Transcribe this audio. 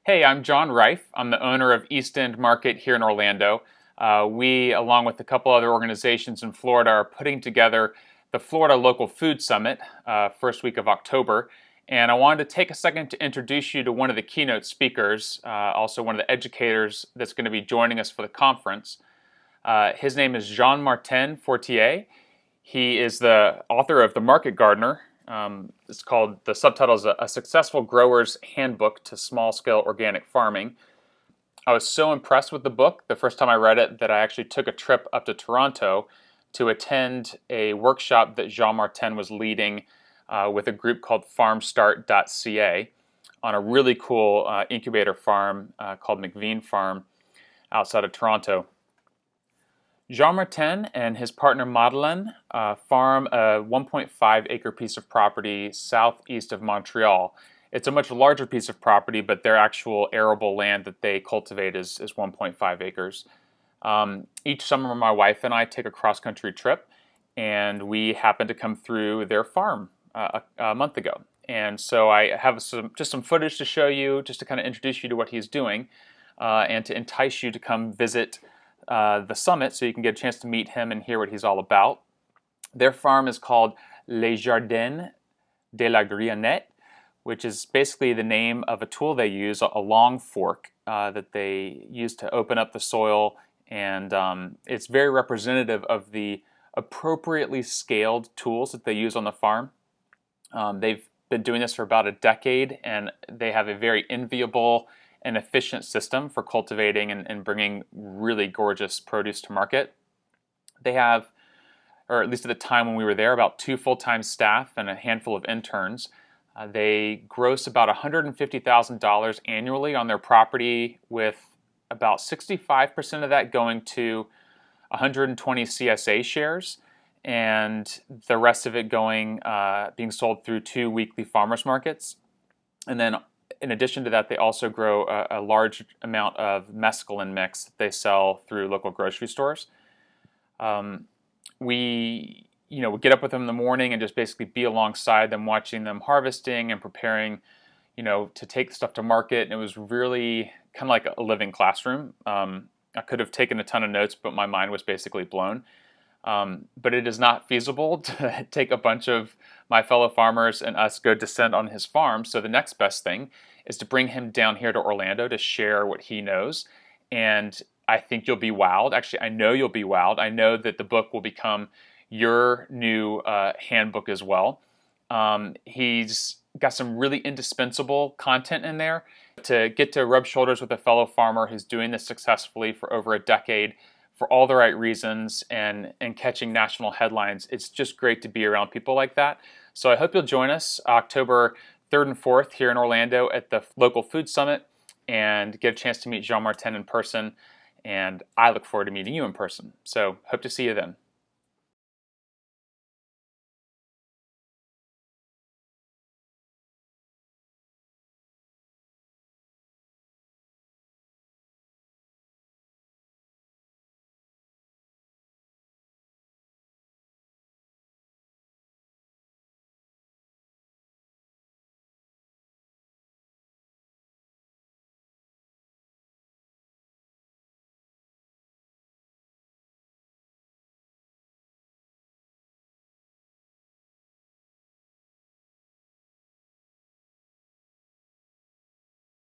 Hey, I'm John Reif. I'm the owner of East End Market here in Orlando. We, along with a couple other organizations in Florida, are putting together the Florida Local Food Summit, first week of October. And I wanted to take a second to introduce you to one of the keynote speakers, also one of the educators that's going to be joining us for the conference. His name is Jean-Martin Fortier. He is the author of The Market Gardener. It's called, the subtitle is A Successful Grower's Handbook to Small-Scale Organic Farming. I was so impressed with the book the first time I read it that I actually took a trip up to Toronto to attend a workshop that Jean-Martin was leading with a group called farmstart.ca on a really cool incubator farm called McVean Farm outside of Toronto. Jean-Martin and his partner Madeleine farm a 1.5 acre piece of property southeast of Montreal. It's a much larger piece of property, but their actual arable land that they cultivate is 1.5 acres. Each summer my wife and I take a cross-country trip, and we happened to come through their farm a month ago. And so I have just some footage to show you, just to kind of introduce you to what he's doing, and to entice you to come visit the summit so you can get a chance to meet him and hear what he's all about. Their farm is called Les Jardins de la Grillonnette, which is basically the name of a tool they use, a long fork that they use to open up the soil, and it's very representative of the appropriately scaled tools that they use on the farm. They've been doing this for about a decade, and they have a very enviable and efficient system for cultivating and bringing really gorgeous produce to market. They have, or at least at the time when we were there, about 2 full-time staff and a handful of interns. They gross about $150,000 annually on their property, with about 65% of that going to 120 CSA shares, and the rest of it going being sold through 2 weekly farmers markets. And then in addition to that, they also grow a large amount of mescaline mix that they sell through local grocery stores. We get up with them in the morning and just basically be alongside them, watching them harvesting and preparing, to take stuff to market. And it was really kind of like a living classroom. I could have taken a ton of notes, but my mind was basically blown. But it is not feasible to take a bunch of my fellow farmers and us go descend on his farm. So the next best thing is to bring him down here to Orlando to share what he knows. And I think you'll be wowed. Actually, I know you'll be wowed. I know that the book will become your new handbook as well. He's got some really indispensable content in there. To get to rub shoulders with a fellow farmer who's doing this successfully for over a decade, for all the right reasons, and catching national headlines. It's just great to be around people like that. So I hope you'll join us October 3rd and 4th here in Orlando at the Local Food Summit and get a chance to meet Jean-Martin in person. And I look forward to meeting you in person. So hope to see you then.